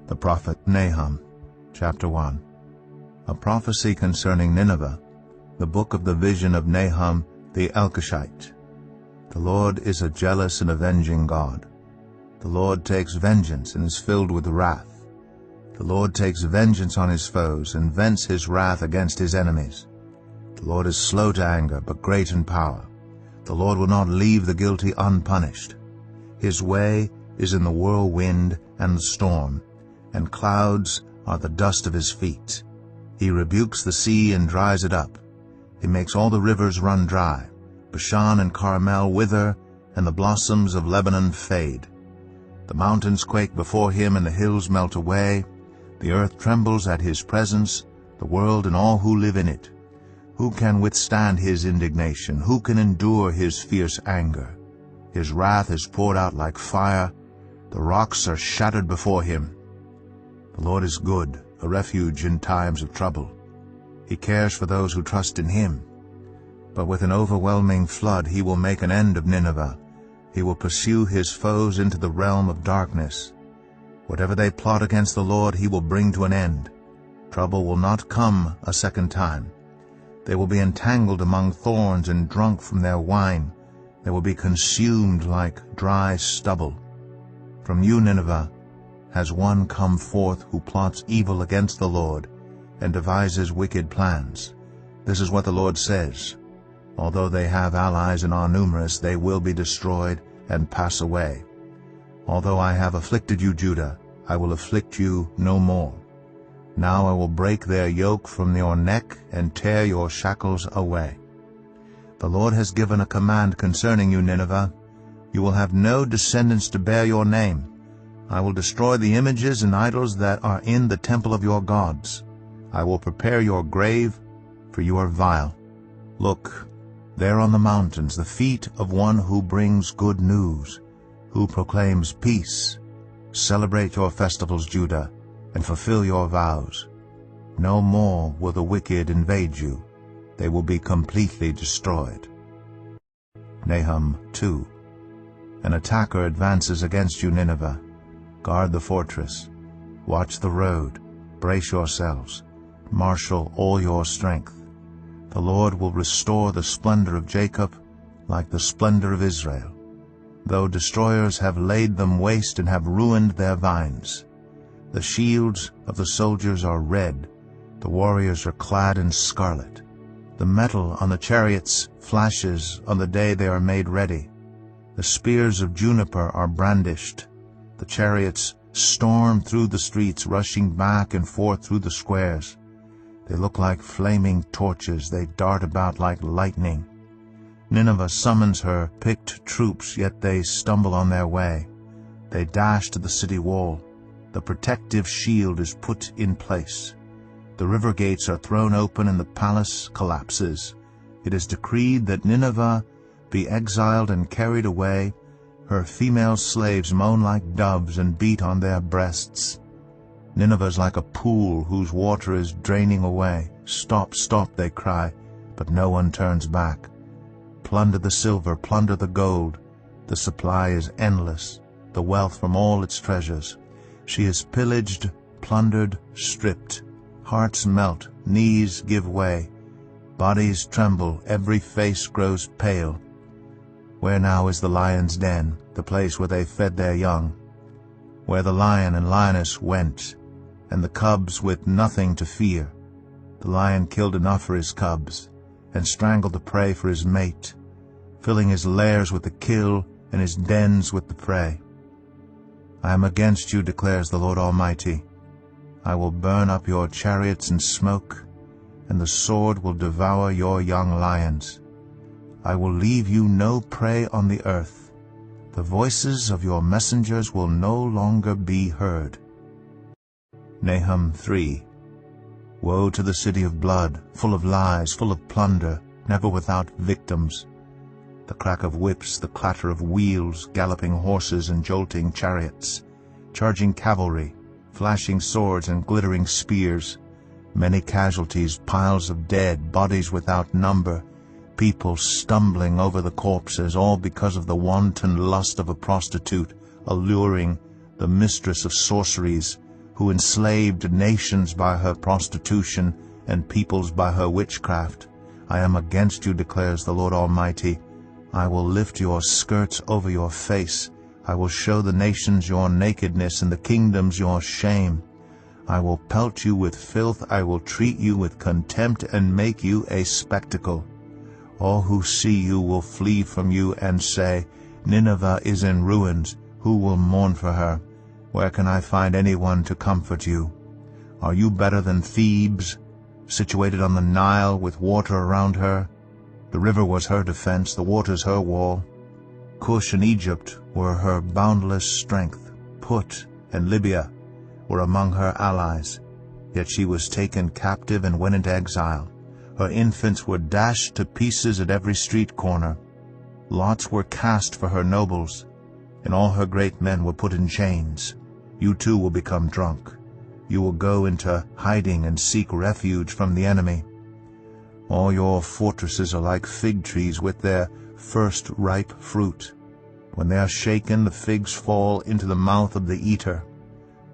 The prophet Nahum, chapter 1. A prophecy concerning Nineveh, the book of the vision of Nahum the Elkoshite. The Lord is a jealous and avenging God. The Lord takes vengeance and is filled with wrath. The Lord takes vengeance on his foes and vents his wrath against his enemies. The Lord is slow to anger, but great in power. The Lord will not leave the guilty unpunished. His way is in the whirlwind and the storm, and clouds are the dust of his feet. He rebukes the sea and dries it up. He makes all the rivers run dry. Bashan and Carmel wither, and the blossoms of Lebanon fade. The mountains quake before him, and the hills melt away. The earth trembles at his presence, the world and all who live in it. Who can withstand his indignation? Who can endure his fierce anger? His wrath is poured out like fire. The rocks are shattered before him. The Lord is good, a refuge in times of trouble. He cares for those who trust in him. But with an overwhelming flood he will make an end of Nineveh. He will pursue his foes into the realm of darkness. Whatever they plot against the Lord he will bring to an end. Trouble will not come a second time. They will be entangled among thorns and drunk from their wine. They will be consumed like dry stubble. From you, Nineveh, has one come forth who plots evil against the Lord and devises wicked plans. This is what the Lord says: although they have allies and are numerous, they will be destroyed and pass away. Although I have afflicted you, Judah, I will afflict you no more. Now I will break their yoke from your neck and tear your shackles away. The Lord has given a command concerning you, Nineveh. You will have no descendants to bear your name. I will destroy the images and idols that are in the temple of your gods. I will prepare your grave, for you are vile. Look, there on the mountains, the feet of one who brings good news, who proclaims peace. Celebrate your festivals, Judah, and fulfill your vows. No more will the wicked invade you. They will be completely destroyed. Nahum 2. An attacker advances against you, Nineveh. Guard the fortress. Watch the road. Brace yourselves. Marshal all your strength. The Lord will restore the splendor of Jacob like the splendor of Israel, though destroyers have laid them waste and have ruined their vines. The shields of the soldiers are red. The warriors are clad in scarlet. The metal on the chariots flashes on the day they are made ready. The spears of juniper are brandished. The chariots storm through the streets, rushing back and forth through the squares. They look like flaming torches. They dart about like lightning. Nineveh summons her picked troops, yet they stumble on their way. They dash to the city wall. The protective shield is put in place. The river gates are thrown open and the palace collapses. It is decreed that Nineveh be exiled and carried away. Her female slaves moan like doves and beat on their breasts. Nineveh is like a pool whose water is draining away. Stop, stop, they cry, but no one turns back. Plunder the silver, plunder the gold. The supply is endless, the wealth from all its treasures. She is pillaged, plundered, stripped. Hearts melt, knees give way. Bodies tremble, every face grows pale. Where now is the lion's den, the place where they fed their young? Where the lion and lioness went, and the cubs with nothing to fear. The lion killed enough for his cubs, and strangled the prey for his mate, filling his lairs with the kill and his dens with the prey. I am against you, declares the Lord Almighty. I will burn up your chariots in smoke, and the sword will devour your young lions. I will leave you no prey on the earth. The voices of your messengers will no longer be heard. Nahum 3. Woe to the city of blood, full of lies, full of plunder, never without victims. The crack of whips, the clatter of wheels, galloping horses and jolting chariots, charging cavalry, flashing swords and glittering spears, many casualties, piles of dead, bodies without number, people stumbling over the corpses, all because of the wanton lust of a prostitute, alluring the mistress of sorceries, who enslaved nations by her prostitution and peoples by her witchcraft. I am against you, declares the Lord Almighty. I will lift your skirts over your face. I will show the nations your nakedness and the kingdoms your shame. I will pelt you with filth. I will treat you with contempt and make you a spectacle. All who see you will flee from you and say, Nineveh is in ruins. Who will mourn for her? Where can I find anyone to comfort you? Are you better than Thebes, situated on the Nile with water around her? The river was her defense, the waters her wall. Cush and Egypt were her boundless strength. Put and Libya were among her allies. Yet she was taken captive and went into exile. Her infants were dashed to pieces at every street corner. Lots were cast for her nobles, and all her great men were put in chains. You too will become drunk. You will go into hiding and seek refuge from the enemy. All your fortresses are like fig trees with their first ripe fruit. When they are shaken, the figs fall into the mouth of the eater.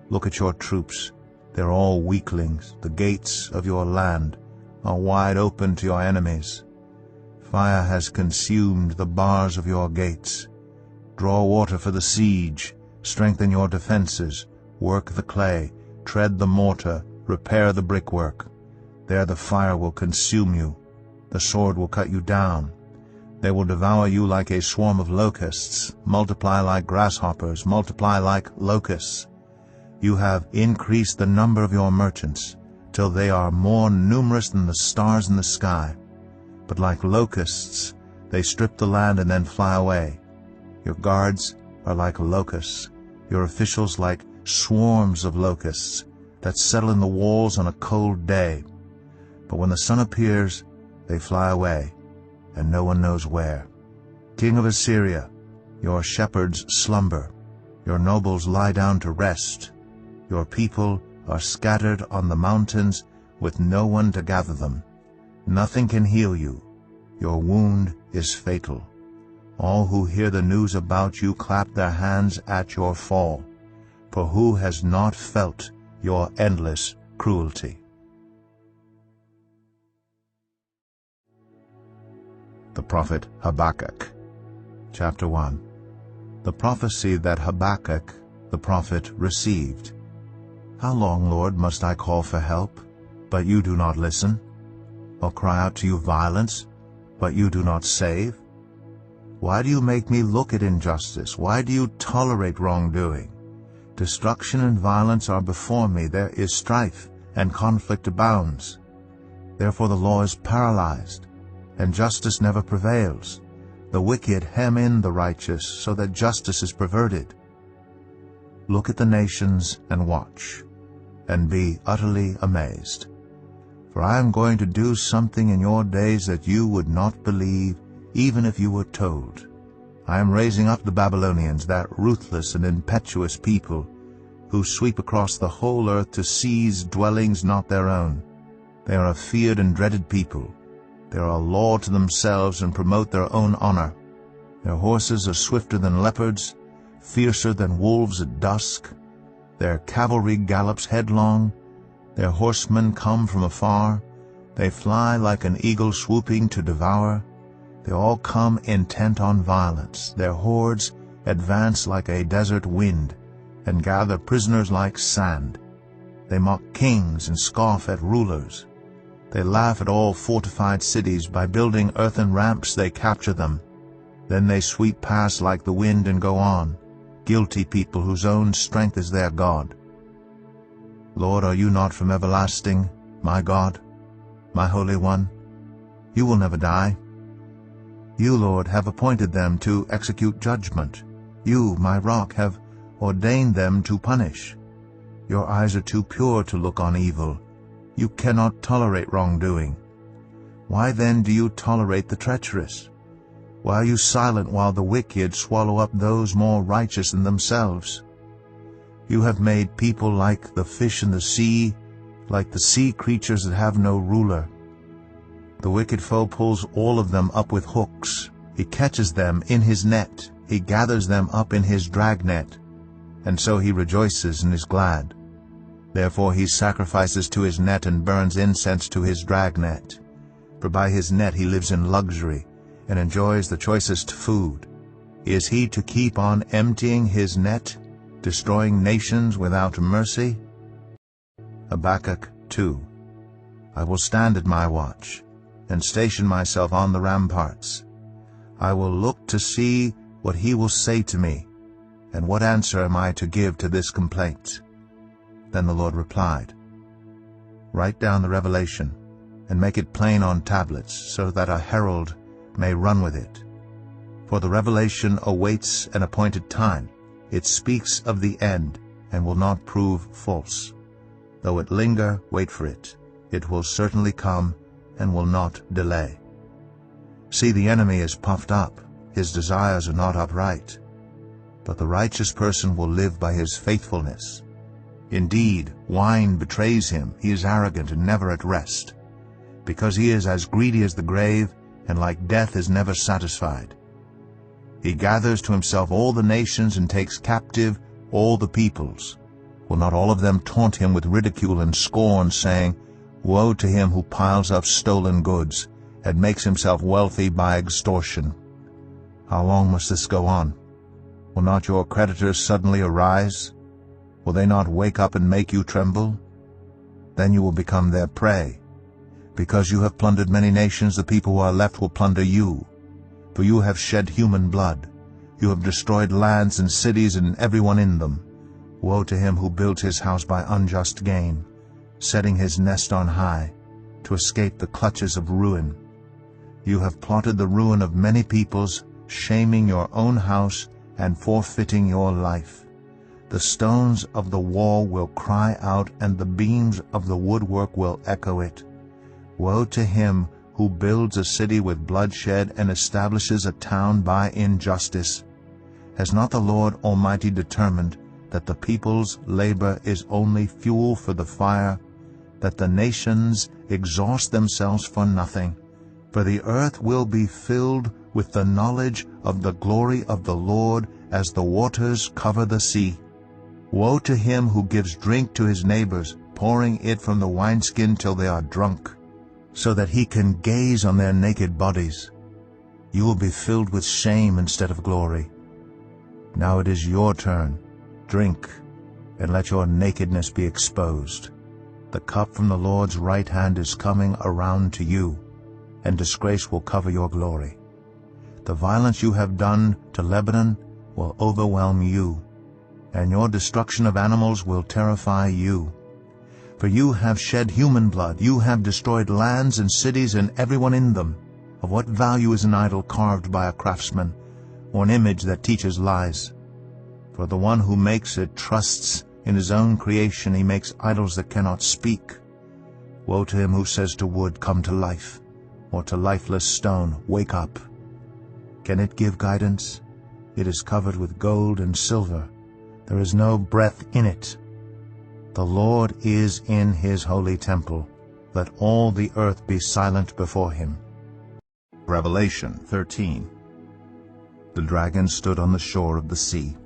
Look at your troops. They're all weaklings. The gates of your land are wide open to your enemies. Fire has consumed the bars of your gates. Draw water for the siege. Strengthen your defenses. Work the clay. Tread the mortar. Repair the brickwork. There the fire will consume you. The sword will cut you down. They will devour you like a swarm of locusts. Multiply like grasshoppers. Multiply like locusts. You have increased the number of your merchants, till they are more numerous than the stars in the sky. But like locusts, they strip the land and then fly away. Your guards are like locusts, your officials like swarms of locusts that settle in the walls on a cold day. But when the sun appears, they fly away, and no one knows where. King of Assyria, your shepherds slumber, your nobles lie down to rest. Your people are scattered on the mountains with no one to gather them. Nothing can heal you. Your wound is fatal. All who hear the news about you clap their hands at your fall. For who has not felt your endless cruelty? The Prophet Habakkuk. Chapter 1. The prophecy that Habakkuk the prophet received. How long, Lord, must I call for help, but you do not listen? Or cry out to you violence, but you do not save? Why do you make me look at injustice? Why do you tolerate wrongdoing? Destruction and violence are before me. There is strife, and conflict abounds. Therefore the law is paralyzed, and justice never prevails. The wicked hem in the righteous, so that justice is perverted. Look at the nations and watch, and be utterly amazed. For I am going to do something in your days that you would not believe, even if you were told. I am raising up the Babylonians, that ruthless and impetuous people, who sweep across the whole earth to seize dwellings not their own. They are a feared and dreaded people. They are a law to themselves and promote their own honor. Their horses are swifter than leopards, fiercer than wolves at dusk. Their cavalry gallops headlong. Their horsemen come from afar. They fly like an eagle swooping to devour. They all come intent on violence. Their hordes advance like a desert wind, and gather prisoners like sand. They mock kings and scoff at rulers. They laugh at all fortified cities. By building earthen ramps they capture them. Then they sweep past like the wind and go on, guilty people whose own strength is their God. Lord, are you not from everlasting, my God, my Holy One? You will never die. You, Lord, have appointed them to execute judgment. You, my rock, have ordained them to punish. Your eyes are too pure to look on evil. You cannot tolerate wrongdoing. Why then do you tolerate the treacherous? Why are you silent while the wicked swallow up those more righteous than themselves? You have made people like the fish in the sea, like the sea creatures that have no ruler. The wicked foe pulls all of them up with hooks. He catches them in his net. He gathers them up in his dragnet, and so he rejoices and is glad. Therefore he sacrifices to his net and burns incense to his drag net. For by his net he lives in luxury and enjoys the choicest food. Is he to keep on emptying his net, destroying nations without mercy? Habakkuk 2. I will stand at my watch, and station myself on the ramparts. I will look to see what he will say to me, and what answer am I to give to this complaint? Then the Lord replied, Write down the revelation, and make it plain on tablets, so that a herald may run with it. For the revelation awaits an appointed time. It speaks of the end, and will not prove false. Though it linger, wait for it. It will certainly come, and will not delay. See, the enemy is puffed up. His desires are not upright. But the righteous person will live by his faithfulness. Indeed, wine betrays him. He is arrogant and never at rest. Because he is as greedy as the grave, and like death is never satisfied. He gathers to himself all the nations and takes captive all the peoples. Will not all of them taunt him with ridicule and scorn, saying, Woe to him who piles up stolen goods, and makes himself wealthy by extortion. How long must this go on? Will not your creditors suddenly arise? Will they not wake up and make you tremble? Then you will become their prey. Because you have plundered many nations, the people who are left will plunder you. For you have shed human blood. You have destroyed lands and cities and everyone in them. Woe to him who builds his house by unjust gain, setting his nest on high, to escape the clutches of ruin. You have plotted the ruin of many peoples, shaming your own house and forfeiting your life. The stones of the wall will cry out, and the beams of the woodwork will echo it. Woe to him who builds a city with bloodshed and establishes a town by injustice. Has not the Lord Almighty determined that the people's labor is only fuel for the fire, that the nations exhaust themselves for nothing? For the earth will be filled with the knowledge of the glory of the Lord as the waters cover the sea. Woe to him who gives drink to his neighbors, pouring it from the wineskin till they are drunk, so that he can gaze on their naked bodies. You will be filled with shame instead of glory. Now it is your turn. Drink, and let your nakedness be exposed. The cup from the Lord's right hand is coming around to you, and disgrace will cover your glory. The violence you have done to Lebanon will overwhelm you, and your destruction of animals will terrify you. For you have shed human blood, you have destroyed lands and cities and everyone in them. Of what value is an idol carved by a craftsman, or an image that teaches lies? For the one who makes it trusts in his own creation. He makes idols that cannot speak. Woe to him who says to wood, Come to life, or to lifeless stone, Wake up. Can it give guidance? It is covered with gold and silver. There is no breath in it. The Lord is in his holy temple. Let all the earth be silent before him. Revelation 13. The dragon stood on the shore of the sea.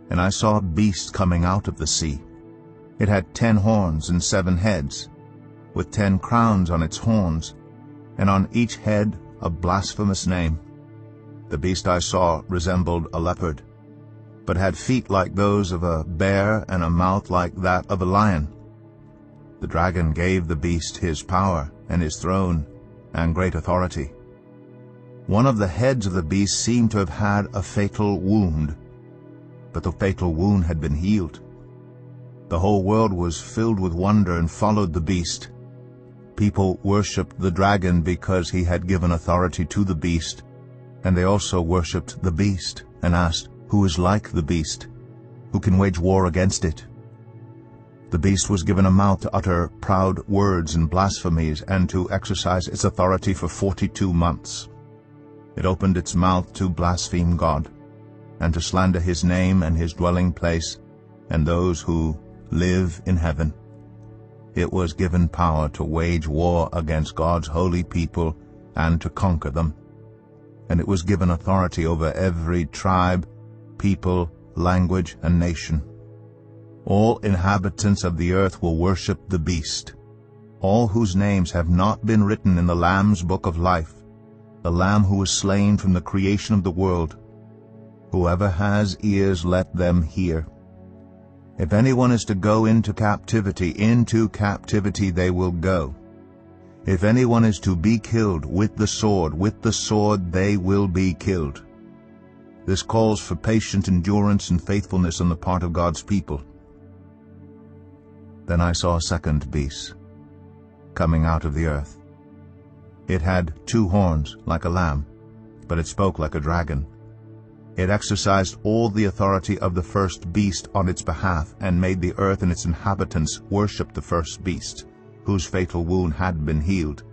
And I saw a beast coming out of the sea. It had 10 horns and 7 heads, with 10 crowns on its horns, and on each head a blasphemous name. The beast I saw resembled a leopard, but had feet like those of a bear and a mouth like that of a lion. The dragon gave the beast his power and his throne and great authority. One of the heads of the beast seemed to have had a fatal wound, but the fatal wound had been healed. The whole world was filled with wonder and followed the beast. People worshipped the dragon because he had given authority to the beast, and they also worshipped the beast and asked, Who is like the beast? Who can wage war against it? The beast was given a mouth to utter proud words and blasphemies, and to exercise its authority for 42 months. It opened its mouth to blaspheme God, and to slander his name and his dwelling place, and those who live in heaven. It was given power to wage war against God's holy people and to conquer them. And it was given authority over every tribe, people, language, and nation. All inhabitants of the earth will worship the beast, all whose names have not been written in the Lamb's book of life, the Lamb who was slain from the creation of the world. Whoever has ears, let them hear. If anyone is to go into captivity they will go. If anyone is to be killed with the sword they will be killed. This calls for patient endurance and faithfulness on the part of God's people. Then I saw a second beast coming out of the earth. It had 2 horns like a lamb, but it spoke like a dragon. It exercised all the authority of the first beast on its behalf, and made the earth and its inhabitants worship the first beast, whose fatal wound had been healed.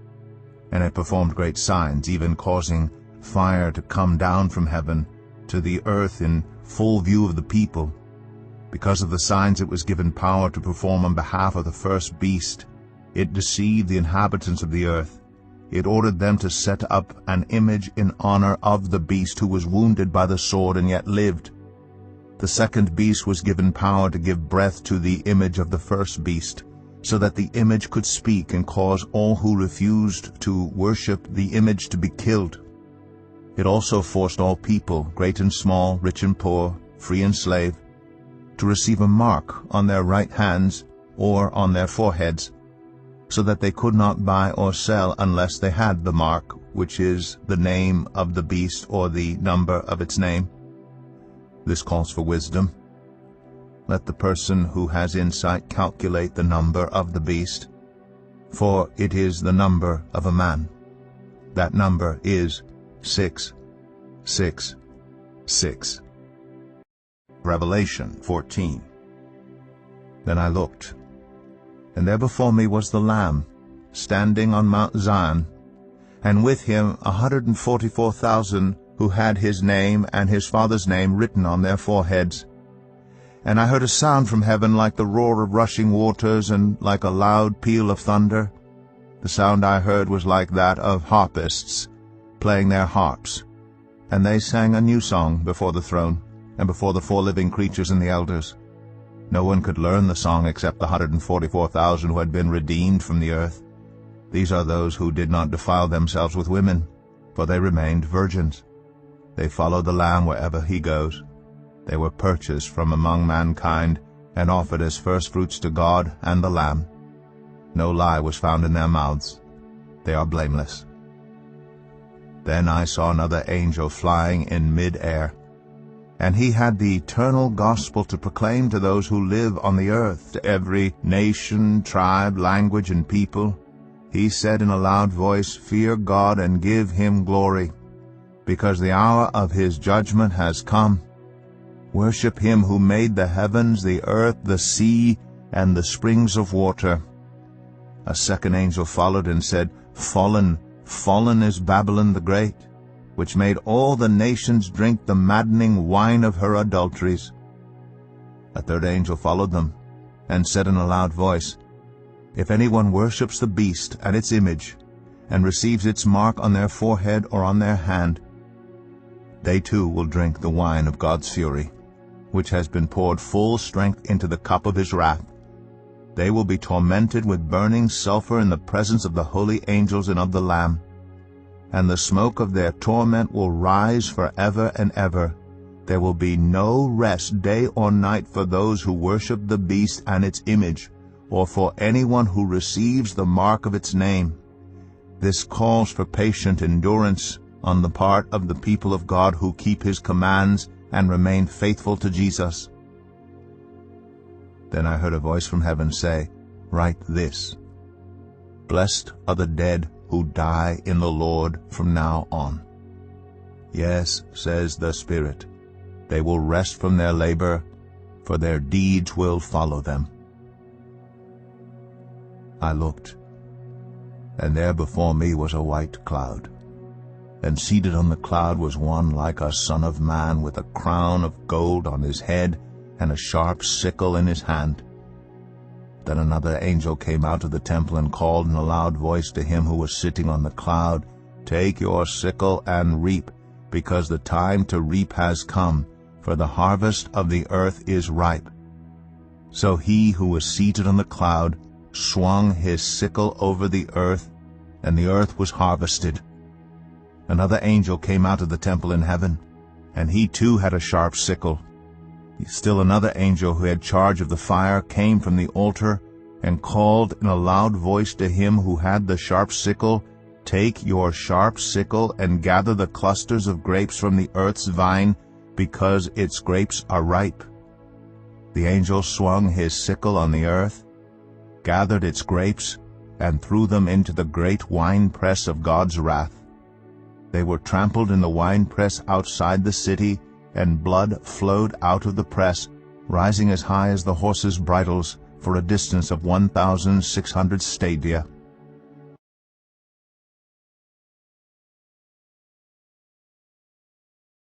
And it performed great signs, even causing fire to come down from heaven to the earth in full view of the people. Because of the signs it was given power to perform on behalf of the first beast. It deceived the inhabitants of the earth. It ordered them to set up an image in honor of the beast who was wounded by the sword and yet lived. The second beast was given power to give breath to the image of the first beast, so that the image could speak and cause all who refused to worship the image to be killed. It also forced all people, great and small, rich and poor, free and slave, to receive a mark on their right hands or on their foreheads, so that they could not buy or sell unless they had the mark, which is the name of the beast or the number of its name. This calls for wisdom. Let the person who has insight calculate the number of the beast, for it is the number of a man. That number is 666. Revelation 14. Then I looked, and there before me was the Lamb, standing on Mount Zion, and with him 144,000 who had his name and his Father's name written on their foreheads. And I heard a sound from heaven like the roar of rushing waters and like a loud peal of thunder. The sound I heard was like that of harpists playing their harps. And they sang a new song before the throne and before the 4 living creatures and the elders. No one could learn the song except the 144,000 who had been redeemed from the earth. These are those who did not defile themselves with women, for they remained virgins. They followed the Lamb wherever he goes. They were purchased from among mankind and offered as firstfruits to God and the Lamb. No lie was found in their mouths. They are blameless. Then I saw another angel flying in mid-air, and he had the eternal gospel to proclaim to those who live on the earth, to every nation, tribe, language, and people. He said in a loud voice, "Fear God and give him glory, because the hour of his judgment has come. Worship him who made the heavens, the earth, the sea, and the springs of water." A second angel followed and said, "Fallen, fallen is Babylon the Great, which made all the nations drink the maddening wine of her adulteries." A third angel followed them, and said in a loud voice, "If anyone worships the beast and its image, and receives its mark on their forehead or on their hand, they too will drink the wine of God's fury, which has been poured full strength into the cup of his wrath. They will be tormented with burning sulfur in the presence of the holy angels and of the Lamb. And the smoke of their torment will rise forever and ever. There will be no rest day or night for those who worship the beast and its image, or for anyone who receives the mark of its name. This calls for patient endurance on the part of the people of God who keep his commands and remain faithful to Jesus." Then I heard a voice from heaven say, "Write this: Blessed are the dead who die in the Lord from now on." Yes, says the Spirit, they will rest from their labor, for their deeds will follow them. I looked, and there before me was a white cloud, and seated on the cloud was one like a son of man, with a crown of gold on his head and a sharp sickle in his hand. Then another angel came out of the temple and called in a loud voice to him who was sitting on the cloud, "Take your sickle and reap, because the time to reap has come, for the harvest of the earth is ripe." So he who was seated on the cloud swung his sickle over the earth, and the earth was harvested. Another angel came out of the temple in heaven, and he too had a sharp sickle. Still another angel who had charge of the fire came from the altar and called in a loud voice to him who had the sharp sickle, "Take your sharp sickle and gather the clusters of grapes from the earth's vine, because its grapes are ripe." The angel swung his sickle on the earth, gathered its grapes, and threw them into the great winepress of God's wrath. They were trampled in the winepress outside the city, and blood flowed out of the press, rising as high as the horses' bridles, for a distance of 1,600 stadia.